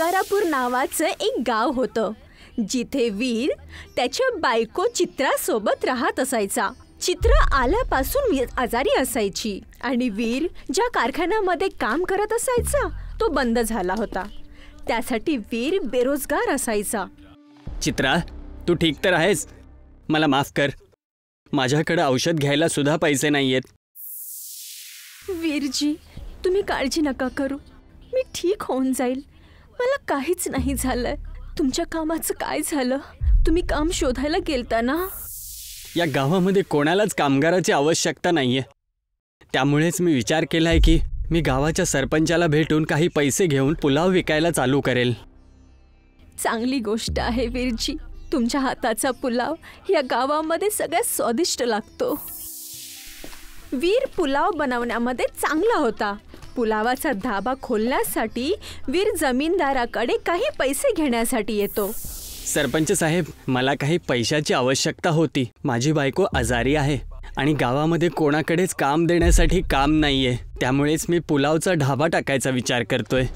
अंगारापूर नावाचं एक गाव होतं, जिथे वीर त्याच्या बायको चित्रासोबत राहत असायचा. चित्रा आल्यापासून वीर आजारी असायची आणि वीर ज्या कारखान्यामध्ये काम करत असायचा तो बंद झाला होता. त्यासाठी वीर बेरोजगार असायचा. चित्रा, तू ठीक तर आहेस? मला माफ कर, माझ्याकडे औषध घ्यायला सुद्धा पैसे नाहीयेत. वीरजी, तुम्ही काळजी नका करू, मी ठीक होऊन जाईल. मला काहीच नाही झालंय. तुमच्या कामाचं काय झालं? तुम्ही काम शोधायला गेलता ना? या गावामध्ये कोणालाच कामगाराची आवश्यकता नाहीये. त्यामुळेच मी विचार केलाय की मी गावाच्या सरपंचाला भेटून काही पैसे घेऊन पुलाव विकायला चालू करेल. चांगली गोष्ट आहे वीरजी. तुमच्या हाताचा पुलाव या गावामध्ये सगळ्यात स्वादिष्ट लागतो. वीर पुलाव बनवण्यामध्ये चांगला होता. पुलावाचा धाबा खोलण्यासाठी वीर जमीनदाराकडे काही पैसे घेण्यासाठी येतो. सरपंच साहेब, मला काही पैशाची आवश्यकता होती. माझी बायको आजारी आहे आणि गावामध्ये कोणाकडेच काम देण्यासाठी काम नाहीये. त्यामुळेच मी पुलावचा ढाबा टाकायचा विचार करतोय.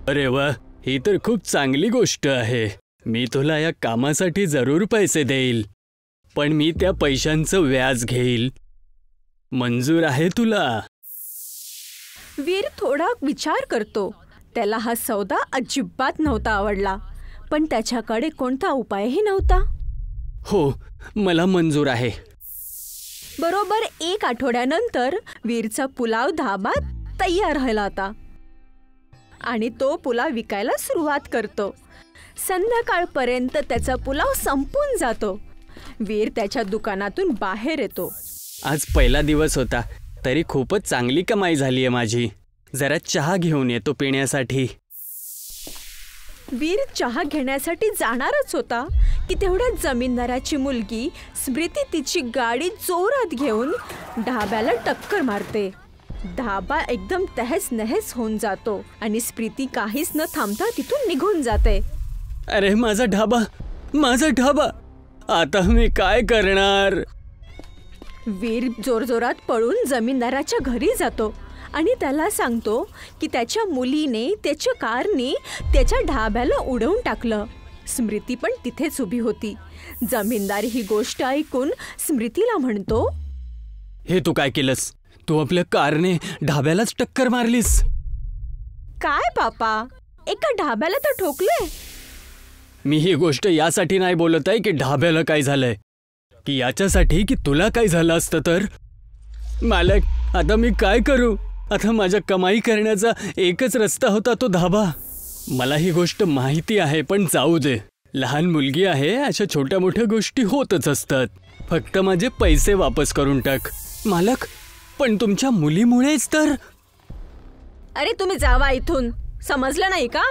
अरे वा, ही तर खूप चांगली गोष्ट आहे. मी तुला या कामासाठी जरूर पैसे देईल, पण मी त्या पैशांचं व्याज घेईल. मंजूर आहे तुला? वीर थोडा विचार करतो. त्याला हा सौदा अजिबात नव्हता आवडला, पण त्याच्याकडे कोणता उपायही नव्हता. हो, मला मंजूर आहे. बरोबर 1 आठवड्यानंतर वीरचा पुलाव धाबा तयार राहिला होता आणि तो पुलाव विकायला सुरुवात करतो. संध्याकाळपर्यंत त्याचा पुलाव संपून जातो. वीर त्याच्या दुकानातून बाहेर येतो. आज पहिला दिवस होता, तरी खूपच चांगली कमाई झाली आहे माझी. जरा चहा घेऊन येतो पिण्यासाठी. वीर चहा घेण्यासाठी जाणारच होता की तेवढ्यात जमीनदाराची मुलगी स्मृती तिची गाडी जोरात घेऊन ढाब्याला टक्कर मारते. ढाबा एकदम तहस नहस होऊन जातो आणि स्मृती काहीच न थांबता तिथून निघून जाते. अरे माझा ढाबा, माझा ढाबा, आता मी काय करणार? वीर जोरजोरात पळून जमीनदाराच्या घरी जातो आणि त्याला सांगतो की त्याच्या मुलीने त्याच्या कारने त्याच्या ढाब्याला उडवून टाकलं. स्मृती पण तिथेच उभी होती. जमीनदार ही गोष्ट ऐकून स्मृतीला म्हणतो, हे तू काय केलंस? तू आपल्या कारने ढाब्यालाच टक्कर मारलीस. काय पापा, एका ढाब्याला तर ठोकले. मी ही गोष्ट यासाठी नाही बोलत आहे की ढाब्याला काय झालंय, की याच्यासाठी की तुला काय झालं असतं तर. मालक, आता मी काय करू? आता माझ्या कमाई करण्याचा एकच रस्ता होता तो धाबा. मला ही गोष्ट माहिती आहे, पण जाऊ दे. लहान मुलगी आहे, अशा छोट्या मोठ्या गोष्टी होतच असतात. फक्त माझे पैसे वापस करून टाक. मालक, पण तुमच्या मुलीमुळेच तर. अरे तुम्ही जावा इथून, समजलं नाही का?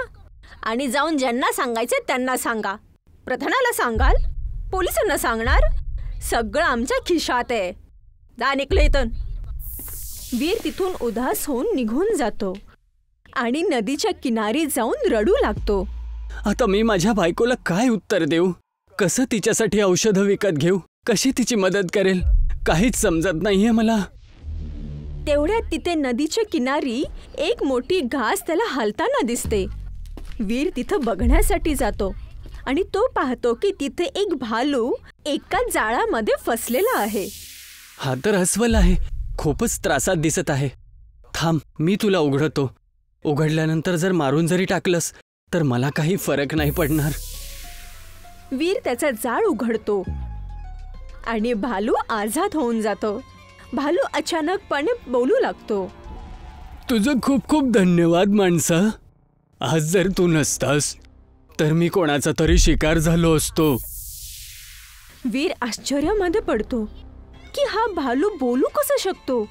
आणि जाऊन ज्यांना सांगायचे त्यांना सांगा. प्रधानाला सांगाल, पोलिसांना सांगणार, सगळं आमच्या खिशात आहे. जा निघले इथून. वीर तिथून उदास होऊन निघून जातो आणि नदीच्या किनारी जाऊन रडू लागतो. आता मी माझ्या बायकोला काय उत्तर देऊ? कसं तिच्यासाठी औषधं विकत घेऊ? कशी तिची मदत करेल? काहीच समजत नाहीये मला. तेवढ्यात तिथे नदीच्या किनारी एक मोठी घास त्याला हलताना दिसते. वीर तिथं बघण्यासाठी जातो आणि तो पाहतो की तिथे एक भालू एका जाळामध्ये फसलेला आहे. हा तर अस्वल आहे. खूपच त्रासात दिसत आहे. थांब, मी तुला उघडतो. उघडल्यानंतर जर मारून जरी टाकलंस तर मला काही फरक नाही पडणार. वीर त्याचा जाळ उघडतो आणि भालू आझाद होऊन जातो. भालू अचानकपणे बोलू लागतो, तुझं खूप खूप धन्यवाद माणसा. आज जर तू नसतास तर मी कोणाचा तरी शिकार झालो असतो. वीर आश्चर्यामध्ये पडतो की हा भालू बोलू कसा शकतो.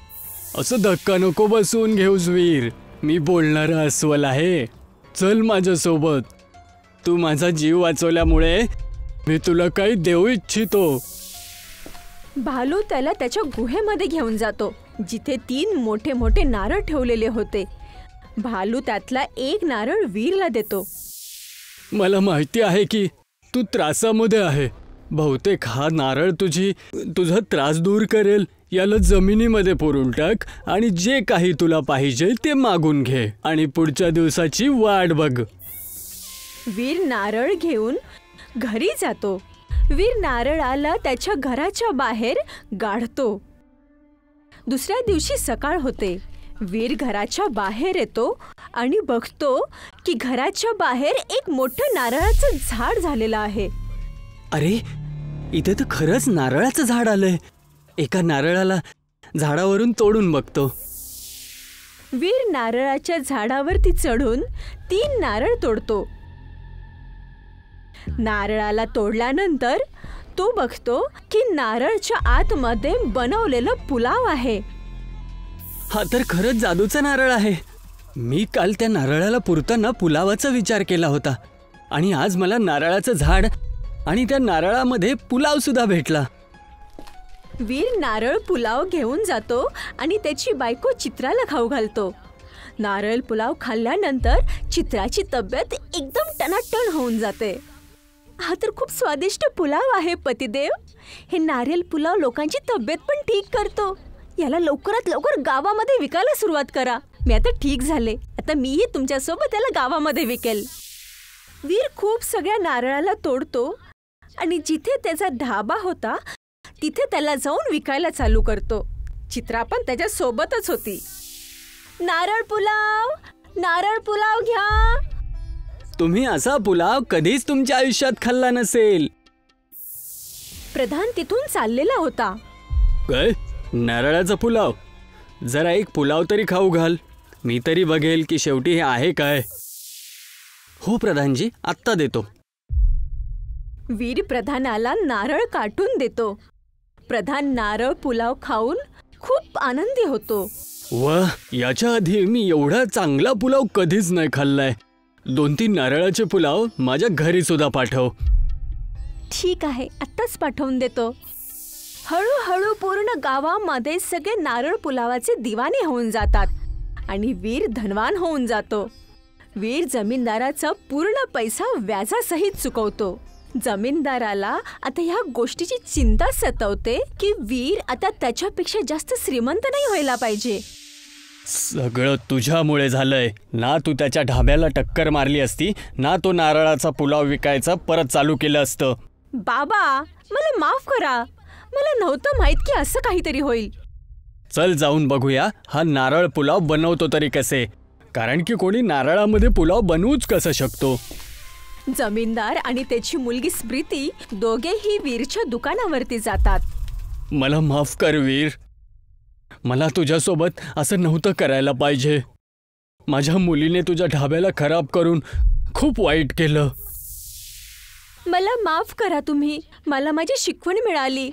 असं धक्का नको बसवून घेऊस वीर. मी बोलणारा अस्वल आहे. चल माझ्यासोबत. तू माझा जीव वाचवल्यामुळे मी तुला काही देऊ इच्छितो. भालू त्याला त्याच्या गुहेमध्ये घेऊन जातो, जिथे 3 मोठे मोठे नारळ ठेवलेले होते. भालू त्यातला एक नारळ वीरला देतो. मला माहिती आहे की तू त्रासामध्ये आहे. बहुतेक हा नारळ तुझा त्रास दूर करेल. याला जमिनीमध्ये पुरून टाक आणि जे काही तुला पाहिजे ते मागून घे आणि पुढच्या दिवसाची वाट बघ. वीर नारळ घेऊन घरी जातो. वीर नारळाला त्याच्या घराच्या बाहेर गाडतो. दुसऱ्या दिवशी सकाळ होते. वीर घराच्या बाहेर येतो आणि बघतो की घराच्या बाहेर एक मोठं नारळाचं झाड झालेलं आहे. अरे, इथे तर खरंच नारळाचं झाड आलंय. एका नारळाला झाडावरून तोडून बघतो. वीर नारळाच्या झाडावरती चढून 3 नारळ तोडतो. नारळाला तोडल्यानंतर तो बघतो की नारळच्या आतमध्ये बनवलेलं पुलाव आहे. हा तर खरंच जादूचा नारळ आहे. मी काल त्या नारळाला पुरताना पुलावाचा विचार केला होता आणि आज मला नारळाचं झाड आणि त्या नारळामध्ये पुलाव सुद्धा भेटला. वीर नारळ पुलाव घेऊन जातो आणि त्याची बायको चित्राला खाऊ घालतो. नारळ पुलाव खाल्ल्यानंतर चित्राची तब्येत एकदम टनाटण होऊन जाते. हा तर खूप स्वादिष्ट पुलाव आहे पतिदेव. हे नारळ पुलाव लोकांची तब्येत पण ठीक करतो. याला लवकरात लवकर गावामध्ये विकायला सुरुवात करा. मी आता ठीक झाले. आता मीही तुमच्यासोबत याला गावामध्ये विकेल. वीर खूप सगळ्या नारळाला तोडतो आणि जिथे त्याचा ढाबा होता तिथे त्याला जाऊन विकायला चालू करतो. चित्रा पण त्याच्या सोबतच होती. नारळ पुलाव घ्या. तुम्ही असा पुलाव कधीच तुमच्या आयुष्यात खाल्ला नसेल. प्रधान तिथून चाललेला होता. काय? नारळाचा पुलाव? जरा एक पुलाव तरी खाऊ घाल. मी तरी बघेल की शेवटी हे आहे काय. हो प्रधानजी, आत्ता देतो. वीर प्रधानाला नारळ काटून देतो. प्रधान नारळ पुलाव खाऊन खूप आनंदी होतो. वाह, याच्या आधी मी एवढा चांगला पुलाव कधीच नाही खाल्लाय. 2-3 नारळाचे पुलाव माझ्या घरी सुद्धा पाठव. ठीक आहे, आत्ताच पाठवून देतो. हळूहळू पूर्ण गावामध्ये सगळे नारळ पुलावाचे दिवाने होऊन जातात आणि वीर धनवान होऊन जातो. वीर जमीनदाराचा पूर्ण पैसा व्याजासहित चुकवतो. जमीनदाराला आता ह्या गोष्टीची चिंता सतवते की वीर आता त्याच्यापेक्षा जास्त श्रीमंत नाही व्हायला पाहिजे. सगळं तुझ्यामुळे झालंय. ना तू त्याच्या ढाब्याला टक्कर मारली असती, ना तो नारळाचा पुलाव विकायचा परत चालू केलं असतं. बाबा, मला माफ करा. मला नव्हतं माहित की असं काहीतरी होईल. चल जाऊन बघूया हा नारळ पुलाव बनवतो तरी कसे. कारण की कोणी नारळामध्ये पुलाव बनवूच कसं शकतो. जमीनदार आणि त्याची मुलगी स्मृती दोघेही वीरच्या दुकानावरती जातात. मला माफ कर वीर. मला तुझ्यासोबत असं नव्हतं करायला पाहिजे. माझ्या मुलीने तुझ्या ढाब्याला खराब करून खूप वाईट केलं. मला माफ करा तुम्ही. मला माझी शिकवण मिळाली.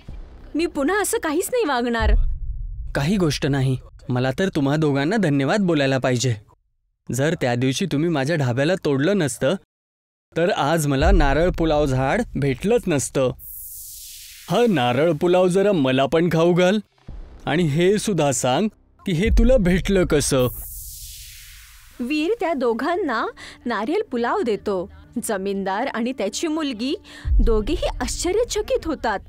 मी पुन्हा असं काहीच नाही वागणार. काही गोष्ट नाही. मला तर तुम्हा दोघांना धन्यवाद बोलायला पाहिजे. जर त्या दिवशी तुम्ही माझ्या ढाब्याला तोडलं नसतं तर आज मला नारळ पुलाव झाड भेटलंच नसतं. हा नारळ पुलाव जरा मला पण खाऊ घाल आणि हे सुद्धा सांग की हे तुला भेटलं कसं. वीर त्या दोघांना नारळ पुलाव देतो. जमीनदार आणि त्याची मुलगी दोघेही आश्चर्यचकित होतात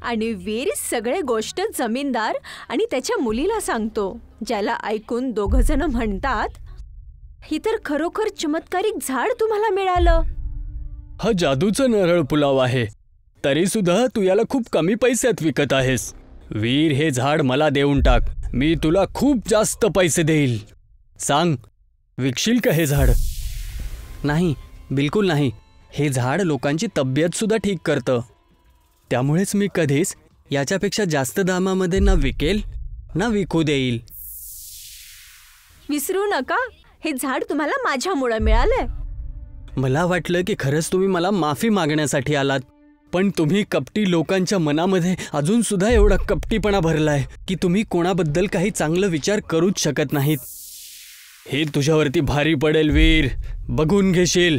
आणि वीर सगळे गोष्ट जमीनदार आणि त्याच्या मुलीला सांगतो. ज्याला ऐकून दोघजण म्हणतात, ही तर खरोखर चमत्कारिक झाड तुम्हाला मिळालं. हा जादूचा नारळ पुलाव आहे, तरी सुद्धा तू याला खूप कमी पैशात विकत आहेस. वीर, हे झाड मला देऊन टाक. मी तुला खूप जास्त पैसे देईल. सांग, विकशील का हे झाड? नाही, बिलकुल नाही. हे झाड लोकांची तब्येत सुद्धा ठीक करतं. त्यामुळेच मी कधीच याच्यापेक्षा जास्त दामामध्ये ना विकेल ना विकू देईल. विसरू नका, हे झाड तुम्हाला माझ्यामुळे मिळालंय. मला वाटलं की खरंच तुम्ही मला माफी मागण्यासाठी आलात, पण तुम्ही कपटी लोकांच्या मनामध्ये अजून सुद्धा एवढा कपटीपणा भरलाय की तुम्ही कोणाबद्दल काही चांगलं विचार करूच शकत नाहीत. हे तुझ्यावरती भारी पडेल वीर, बघून घेशील.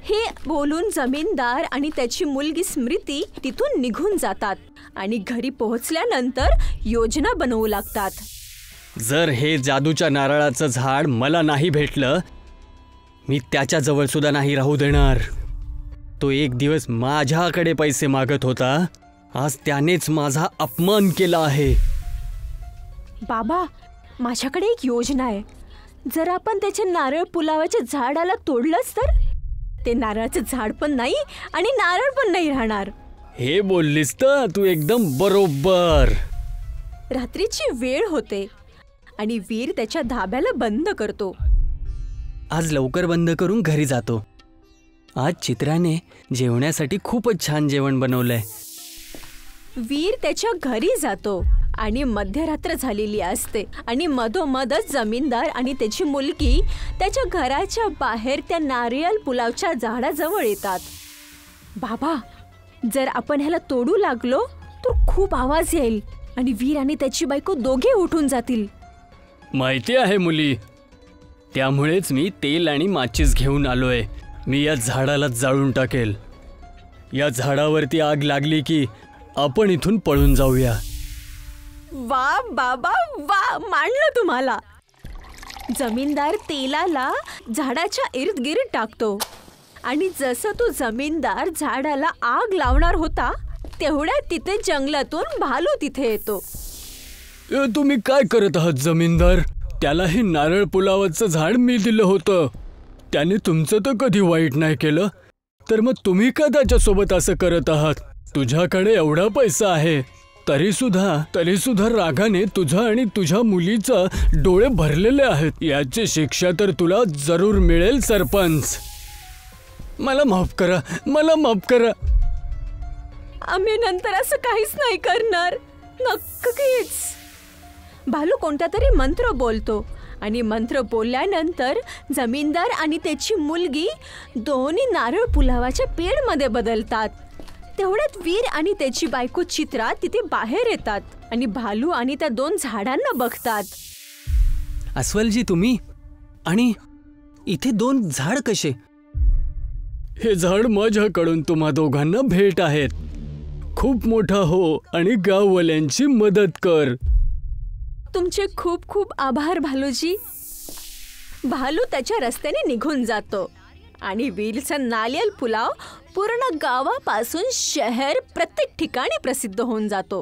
हे बोलून जमीनदार आणि त्याची मुलगी स्मृती तिथून निघून जातात आणि घरी पोहोचल्यानंतर योजना बनवू लागतात. जर हे जादूच्या नारळाचं झाड मला नाही भेटलं, मी त्याच्याजवळ सुद्धा नाही राहू देणार. तो एक दिवस माझ्याकडे पैसे मागत होता, आज त्यानेच माझा अपमान केला आहे. बाबा, माझ्याकडे एक योजना आहे. जर आपण त्याच्या नारळ पुलावाच्या झाडाला तोडलंच तर ते नारळाचं झाड पण नाही आणि नारळ पण नाही राहणार. हे बोललीस तर तू एकदम बरोबर. रात्रीची वेळ होते आणि वीर त्याच्या धाब्याला बंद करतो. आज लवकर बंद करून घरी जातो. आज चित्राने जेवण्यासाठी खूपच छान जेवण बनवलंय. वीर त्याच्या घरी जातो आणि मध्यरात्र झालेली असते आणि मधोमधच जमीनदार आणि त्याची मुलगी त्याच्या घराच्या बाहेर त्या नारियल पुलावच्या झाडाजवळ येतात. बाबा, जर आपण ह्याला तोडू लागलो तर खूप आवाज येईल आणि वीर आणि त्याची बायको दोघे उठून जातील. माहिती आहे मुली, त्यामुळेच मी तेल आणि माचीस घेऊन आलोय. मी या झाडाला जाळून टाकेल. या झाडावरती आग लागली की आपण इथून पळून जाऊया. वा बाबा वा, मानलं तुम्हाला. जमीनदार तेलाला झाडाच्या इर्द गिर्द टाकतो आणि जसं तो जमीनदार झाडाला आग लावणार होता तेवढ्यात तिथे जंगलातून भालू तिथे येतो. तुम्ही काय करत आहात जमीनदार? त्याला हे नारळ पुलावाचं झाड मी दिलं होतं. त्याने तुमचं तर कधी वाईट नाही केलं, तर मग तुम्ही का त्याच्यासोबत असं करत आहात? तुझ्याकडे एवढा पैसा आहे तरी सुद्धा रागाने तुझा आणि तुझ्या मुलीचा डोळे भरलेले आहेत. याची शिक्षा तर तुला जरूर मिळेल सरपंच. मला माफ करा, मला माफ करा. आम्ही नंतर असं काहीच नाही करणार, नक्कीच. भालू कोणता तरी मंत्र बोलतो आणि मंत्र बोलल्यानंतर जमीनदार आणि त्याची मुलगी दोन्ही नारळ पुलावाच्या पेडमध्ये बदलतात. तेवढ्यात वीर आणि त्याची बायको चित्रा तिथे बाहेर येतात आणि भालू आणि त्या दोन झाडांना बघतात. अस्वलजी, तुम्ही आणि इथे दोन झाड कसे? हे झाड माझ्याकडून तुम्हा दोघांना भेट आहेत. खूप मोठा हो आणि गाववाल्यांची मदत कर. तुमचे खूप खूप आभार भालूजी. भालू त्याच्या रस्त्याने निघून जातो आणि वीरचा नारियल पुलाव पूर्ण गावापासून शहर प्रत्येक ठिकाणी प्रसिद्ध होऊन जातो.